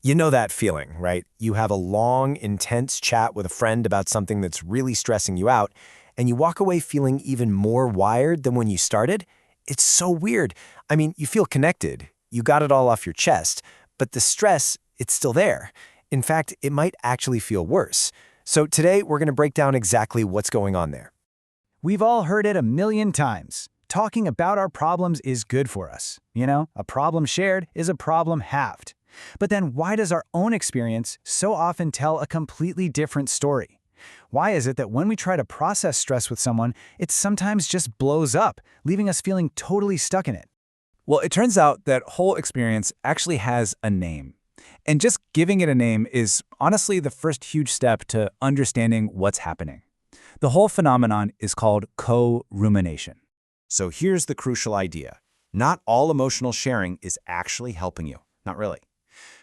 You know that feeling, right? You have a long, intense chat with a friend about something that's really stressing you out, and you walk away feeling even more wired than when you started? It's so weird. I mean, you feel connected. You got it all off your chest, but the stress, it's still there. In fact, it might actually feel worse. So today, we're going to break down exactly what's going on there. We've all heard it a million times. Talking about our problems is good for us. You know, a problem shared is a problem halved. But then why does our own experience so often tell a completely different story? Why is it that when we try to process stress with someone, it sometimes just blows up, leaving us feeling totally stuck in it? Well, it turns out that whole experience actually has a name. And just giving it a name is honestly the first huge step to understanding what's happening. The whole phenomenon is called co-rumination. So here's the crucial idea. Not all emotional sharing is actually helping you. Not really.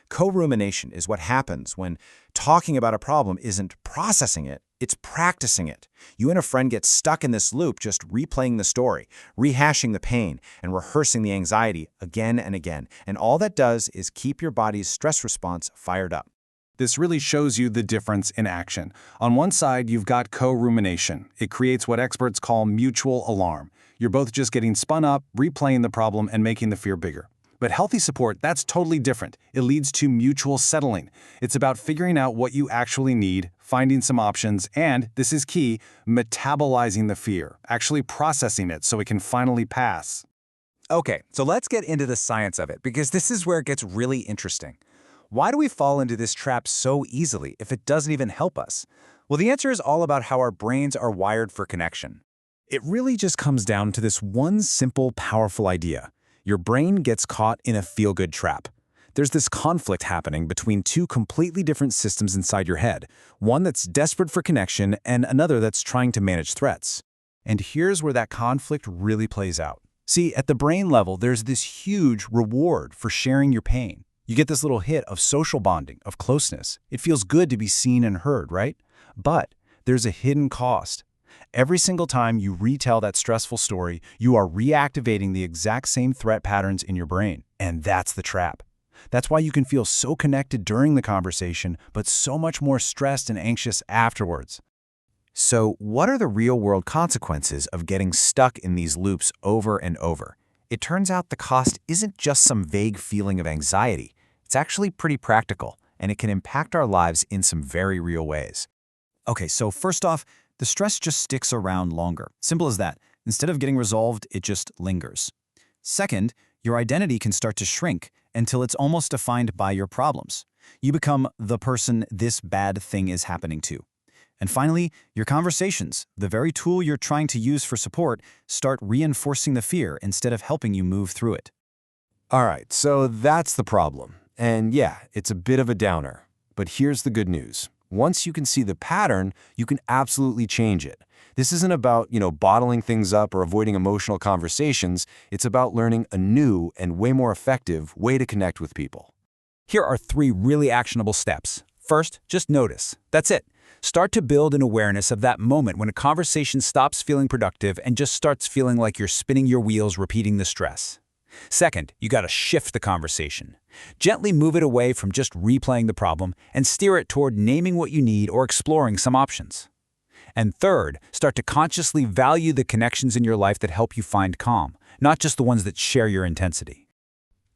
Co-rumination is what happens when talking about a problem isn't processing it, it's practicing it. You and a friend get stuck in this loop just replaying the story, rehashing the pain, and rehearsing the anxiety again and again. And all that does is keep your body's stress response fired up. This really shows you the difference in action. On one side, you've got co-rumination. It creates what experts call mutual alarm. You're both just getting spun up, replaying the problem, and making the fear bigger. But healthy support, that's totally different. It leads to mutual settling. It's about figuring out what you actually need, finding some options, and, this is key, metabolizing the fear, actually processing it so it can finally pass. Okay, so let's get into the science of it, because this is where it gets really interesting. Why do we fall into this trap so easily if it doesn't even help us? Well, the answer is all about how our brains are wired for connection. It really just comes down to this one simple, powerful idea. Your brain gets caught in a feel-good trap. There's this conflict happening between two completely different systems inside your head, one that's desperate for connection and another that's trying to manage threats. And here's where that conflict really plays out. See, at the brain level, there's this huge reward for sharing your pain. You get this little hit of social bonding, of closeness. It feels good to be seen and heard, right? But there's a hidden cost. Every single time you retell that stressful story, you are reactivating the exact same threat patterns in your brain. And that's the trap. That's why you can feel so connected during the conversation, but so much more stressed and anxious afterwards. So what are the real-world consequences of getting stuck in these loops over and over? It turns out the cost isn't just some vague feeling of anxiety. It's actually pretty practical, and it can impact our lives in some very real ways. Okay, so first off, the stress just sticks around longer. Simple as that. Instead of getting resolved, it just lingers. Second, your identity can start to shrink until it's almost defined by your problems. You become the person this bad thing is happening to. And finally, your conversations, the very tool you're trying to use for support, start reinforcing the fear instead of helping you move through it. All right, so that's the problem. And yeah, it's a bit of a downer. But here's the good news. Once you can see the pattern, you can absolutely change it. This isn't about, bottling things up or avoiding emotional conversations. It's about learning a new and way more effective way to connect with people. Here are 3 really actionable steps. First, just notice. That's it. Start to build an awareness of that moment when a conversation stops feeling productive and just starts feeling like you're spinning your wheels repeating the stress. Second, you got to shift the conversation. Gently move it away from just replaying the problem and steer it toward naming what you need or exploring some options. And third, start to consciously value the connections in your life that help you find calm, not just the ones that share your intensity.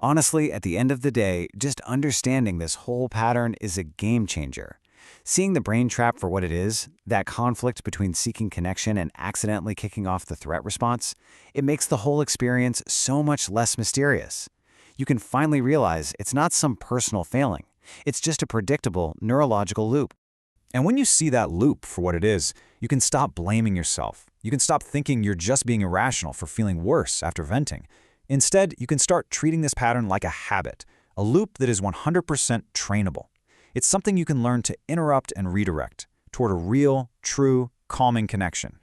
Honestly, at the end of the day, just understanding this whole pattern is a game changer. Seeing the brain trap for what it is, that conflict between seeking connection and accidentally kicking off the threat response, it makes the whole experience so much less mysterious. You can finally realize it's not some personal failing. It's just a predictable neurological loop. And when you see that loop for what it is, you can stop blaming yourself. You can stop thinking you're just being irrational for feeling worse after venting. Instead, you can start treating this pattern like a habit, a loop that is 100% trainable. It's something you can learn to interrupt and redirect toward a real, true, calming connection.